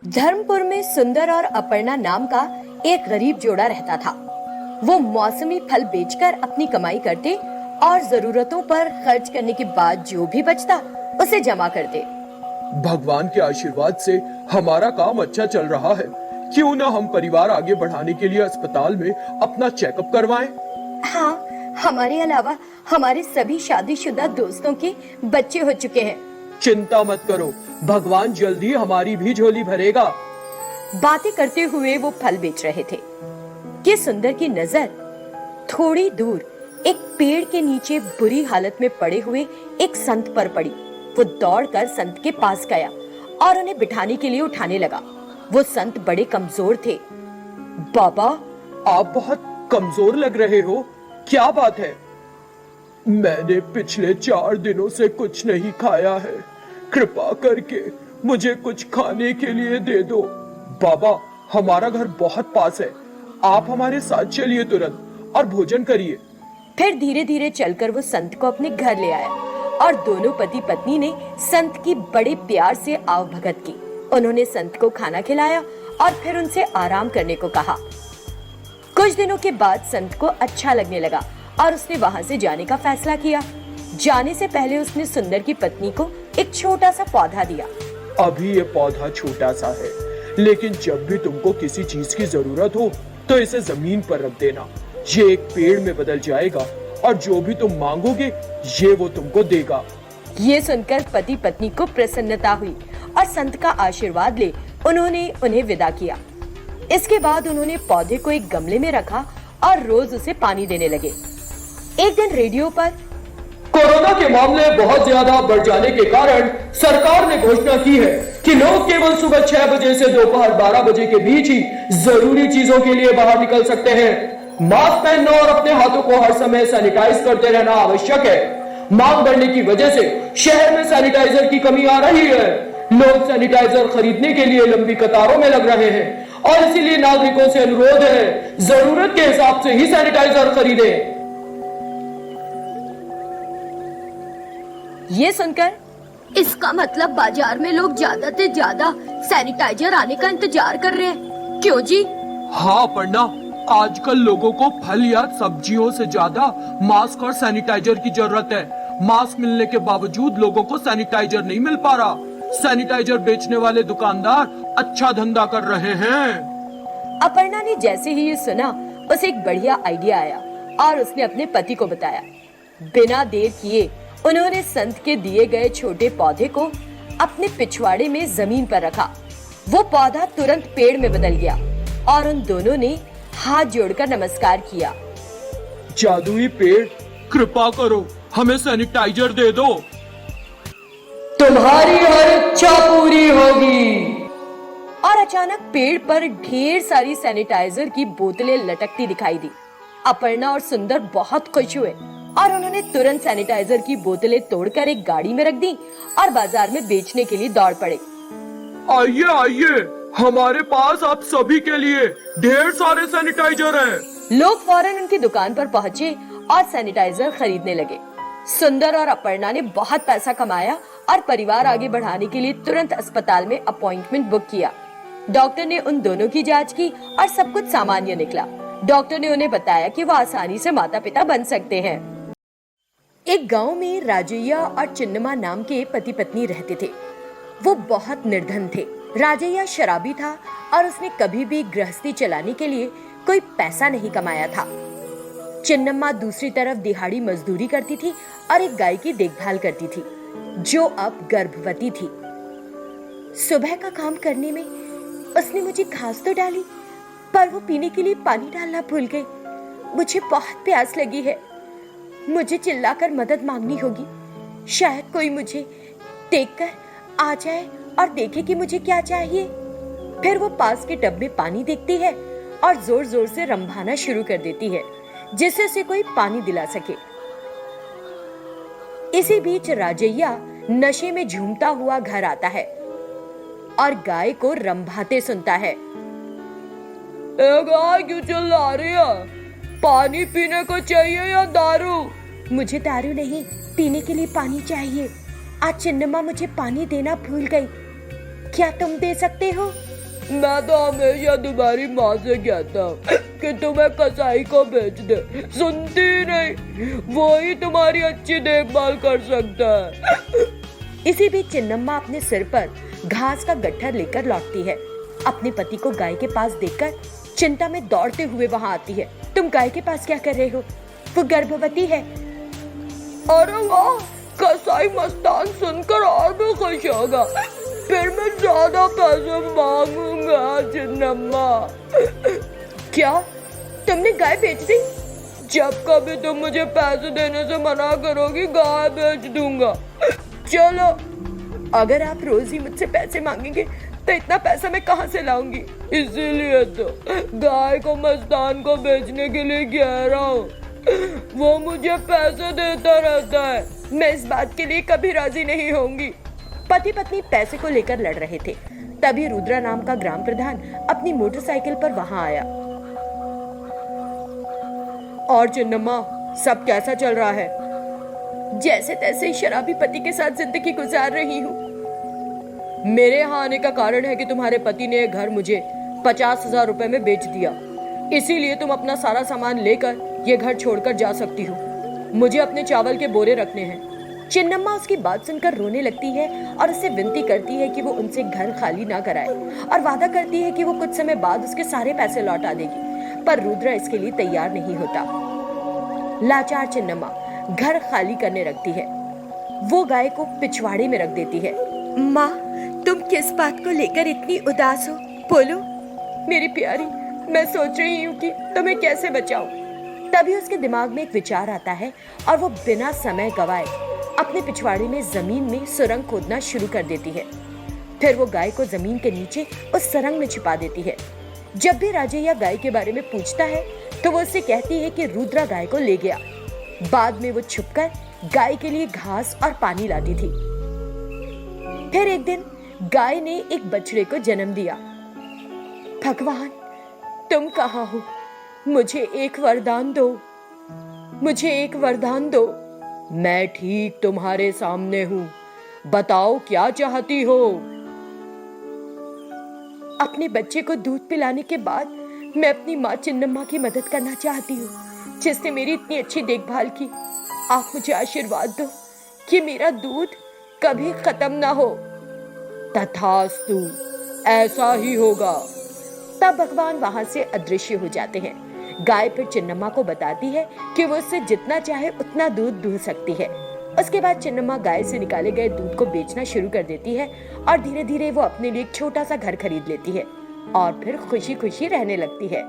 धर्मपुर में सुंदर और अपर्णा नाम का एक गरीब जोड़ा रहता था। वो मौसमी फल बेचकर अपनी कमाई करते और जरूरतों पर खर्च करने के बाद जो भी बचता उसे जमा करते। भगवान के आशीर्वाद से हमारा काम अच्छा चल रहा है। क्यों ना हम परिवार आगे बढ़ाने के लिए अस्पताल में अपना चेकअप करवाएं? हाँ, हमारे अलावा हमारे सभी शादीशुदा दोस्तों के बच्चे हो चुके हैं। चिंता मत करो, भगवान जल्दी हमारी भी झोली भरेगा। बातें करते हुए वो फल बेच रहे थे कि सुंदर की नजर थोड़ी दूर एक पेड़ के नीचे बुरी हालत में पड़े हुए एक संत पर पड़ी। वो दौड़कर संत के पास गया और उन्हें बिठाने के लिए उठाने लगा। वो संत बड़े कमजोर थे। बाबा, आप बहुत कमजोर लग रहे हो, क्या बात है? मैंने पिछले 4 दिनों से कुछ नहीं खाया है। कृपा करके मुझे कुछ खाने के लिए दे दो। बाबा, हमारा घर बहुत पास है, आप हमारे साथ चलिए तुरंत और भोजन करिए। फिर धीरे धीरे चलकर वो संत को अपने घर ले आया और दोनों पति पत्नी ने संत की बड़े प्यार से आवभगत की। उन्होंने संत को खाना खिलाया और फिर उनसे आराम करने को कहा। कुछ दिनों के बाद संत को अच्छा लगने लगा और उसने वहाँ से जाने का फैसला किया। जाने से पहले उसने सुंदर की पत्नी को एक छोटा सा पौधा दिया। अभी ये पौधा छोटा सा है, लेकिन जब भी तुमको किसी चीज की जरूरत हो तो इसे जमीन पर रख देना। ये एक पेड़ में बदल जाएगा और जो भी तुम मांगोगे ये वो तुमको देगा। ये सुनकर पति पत्नी को प्रसन्नता हुई और संत का आशीर्वाद ले उन्होंने उन्हें विदा किया। इसके बाद उन्होंने पौधे को एक गमले में रखा और रोज उसे पानी देने लगे। एक दिन रेडियो पर कोरोना के मामले बहुत ज्यादा बढ़ जाने के कारण सरकार ने घोषणा की है कि लोग केवल सुबह 6 बजे से दोपहर 12 बजे के बीच ही जरूरी चीजों के लिए बाहर निकल सकते हैं। मास्क पहनना और अपने हाथों को हर समय सैनिटाइज करते रहना आवश्यक है। मांग बढ़ने की वजह से शहर में सैनिटाइजर की कमी आ रही है। लोग सैनिटाइजर खरीदने के लिए लंबी कतारों में लग रहे हैं और इसीलिए नागरिकों से अनुरोध है, जरूरत के हिसाब से ही सैनिटाइजर खरीदें। ये सुनकर इसका मतलब बाजार में लोग ज्यादा से ज्यादा सैनिटाइजर आने का इंतजार कर रहे हैं, क्यों जी? हाँ पन्ना, आजकल लोगों को फल या सब्जियों से ज्यादा मास्क और सैनिटाइजर की जरूरत है। मास्क मिलने के बावजूद लोगों को सैनिटाइजर नहीं मिल पा रहा। सैनिटाइजर बेचने वाले दुकानदार अच्छा धंधा कर रहे हैं। अपर्णा ने जैसे ही ये सुना उसे एक बढ़िया आइडिया आया और उसने अपने पति को बताया। बिना देर किए उन्होंने संत के दिए गए छोटे पौधे को अपने पिछवाड़े में जमीन पर रखा। वो पौधा तुरंत पेड़ में बदल गया और उन दोनों ने हाथ जोड़कर नमस्कार किया। जादुई पेड़, कृपा करो हमें सैनिटाइजर दे दो। तुम्हारी हर इच्छा पूरी होगी। और अचानक पेड़ पर ढेर सारी सैनिटाइजर की बोतलें लटकती दिखाई दी। अपर्णा और सुंदर बहुत खुश हुए और उन्होंने तुरंत सैनिटाइजर की बोतलें तोड़कर एक गाड़ी में रख दी और बाजार में बेचने के लिए दौड़ पड़े। आइए आइए, हमारे पास आप सभी के लिए ढेर सारे सैनिटाइजर हैं। लोग फौरन उनकी दुकान पर पहुँचे और सैनिटाइजर खरीदने लगे। सुंदर और अपर्णा ने बहुत पैसा कमाया और परिवार आगे बढ़ाने के लिए तुरंत अस्पताल में अपॉइंटमेंट बुक किया। डॉक्टर ने उन दोनों की जांच की और सब कुछ सामान्य निकला। डॉक्टर ने उन्हें बताया कि वो आसानी से माता पिता बन सकते हैं। एक गांव में राजैया और चिन्नमा नाम के पति पत्नी रहते थे। वो बहुत निर्धन थे। राजैया शराबी था और उसने कभी भी गृहस्थी चलाने के लिए कोई पैसा नहीं कमाया था। चिन्नमा दूसरी तरफ दिहाड़ी मजदूरी करती थी और एक गाय की देखभाल करती थी जो अब गर्भवती थी। सुबह का काम करने में उसने मुझे घास तो डाली, पर वो पीने के लिए पानी डालना भूल गई। मुझे बहुत प्यास लगी है। मुझे चिल्लाकर मदद मांगनी होगी। शायद कोई मुझे देखकर आ जाए और देखे कि मुझे क्या चाहिए। फिर वो पास के टब में पानी देखती है और जोर जोर से रंभाना शुरू कर देती है जिससे उसे कोई पानी दिला सके। इसी बीच राजैया नशे में झूमता हुआ घर आता है और गाय को रंभाते सुनता है। गाय क्यों चिल्ला रही है? पानी पीने को चाहिए या दारू? मुझे दारू नहीं, पीने के लिए पानी चाहिए। आज चिन्नमा मुझे पानी देना भूल गई। क्या तुम दे सकते हो? मैं तो हमेशा तुम्हारी माँ से कहता हूँ कि तुम्हें कसाई को बेच दे, सुनती ही नहीं। वो ही तुम्हारी अच्छी देखभाल कर सकता है। इसी बीच चिन्नम्मा अपने सिर पर घास का गट्ठर लेकर लौटती है। अपने पति को गाय के पास देखकर चिंता में दौड़ते हुए वहां आती है। तुम गाय के पास क्या कर रहे हो? वो गर्भवती है। अरे वाह, कसाई मस्तान सुनकर और भी खुश होगा। फिर मैं ज्यादा पैसे मांगूंगा चिन्नम्मा। क्या तुमने गाय बेच दी? जब कभी तुम मुझे पैसे देने से मना करोगी, गाय बेच दूंगा। चलो, अगर आप रोज ही मुझसे पैसे मांगेंगे तो इतना पैसा मैं कहाँ से लाऊंगी? इसीलिए तो गाय को मस्तान को बेचने के लिए कह रहा हूँ। वो मुझे पैसे देता रहता है, मैं इस बात के लिए कभी राजी नहीं होंगी। पति पत्नी पैसे को लेकर लड़ रहे थे। तभी रुद्रा नाम का ग्राम प्रधान अपनी मोटरसाइकिल पर वहां आया। और चिन्नम्मा, सब कैसा चल रहा है? जैसे तैसे शराबी पति के साथ जिंदगी गुजार रही हूँ। मेरे यहाँ आने का कारण है कि तुम्हारे पति ने घर मुझे 50,000 रुपए में बेच दिया। इसीलिए तुम अपना सारा सामान लेकर ये घर छोड़कर जा सकती हो। मुझे अपने चावल के बोरे रखने हैं। चिन्नम्मा उसकी बात सुनकर रोने लगती है और उससे विनती करती है कि वो उनसे घर खाली ना कराए और वादा करती है कि वो कुछ समय बाद उसके सारे पैसे लौटा देगी। पर रुद्रा इसके लिए तैयार नहीं होता। लाचार चिन्नम्मा घर खाली करने लगती है। वो गाय को पिछवाड़े में रख देती है। माँ, तुम किस बात को लेकर इतनी उदास हो? बोलो। मेरी प्यारी, मैं सोच रही हूँ कि तुम्हें कैसे बचाऊं। तभी उसके दिमाग में एक विचार आता है और वो बिना समय गवाए अपने पिछवाड़े में जमीन में सुरंग खोदना शुरू कर देती है। फिर वो गाय को जमीन के नीचे उस सुरंग में छिपा देती है। जब भी राजैया गाय के बारे में पूछता है तो वो उससे कहती है कि रुद्रा गाय को ले गया। बाद में वो छुपकर गाय के लिए घास और पानी लाती थी। फिर एक दिन गाय ने एक बछड़े को जन्म दिया। भगवान, तुम कहाँ हो? मुझे एक वरदान दो, मुझे एक वरदान दो। मैं ठीक तुम्हारे सामने हूँ, बताओ क्या चाहती हो? अपने बच्चे को दूध पिलाने के बाद मैं अपनी माँ चिन्नम्मा की मदद करना चाहती हूँ, जिसने मेरी इतनी अच्छी देखभाल की। आप मुझे आशीर्वाद दो कि मेरा दूध कभी खत्म ना हो। तथास्तु, ऐसा ही होगा। तब भगवान वहां से अदृश्य हो जाते हैं। गाय फिर चिन्नम्मा को बताती है कि वो उससे जितना चाहे उतना दूध दूह सकती है। उसके बाद चिन्नम्मा गाय से निकाले गए दूध को बेचना शुरू कर देती है और धीरे धीरे वो अपने लिए एक छोटा सा घर खरीद लेती है और फिर खुशी खुशी रहने लगती है।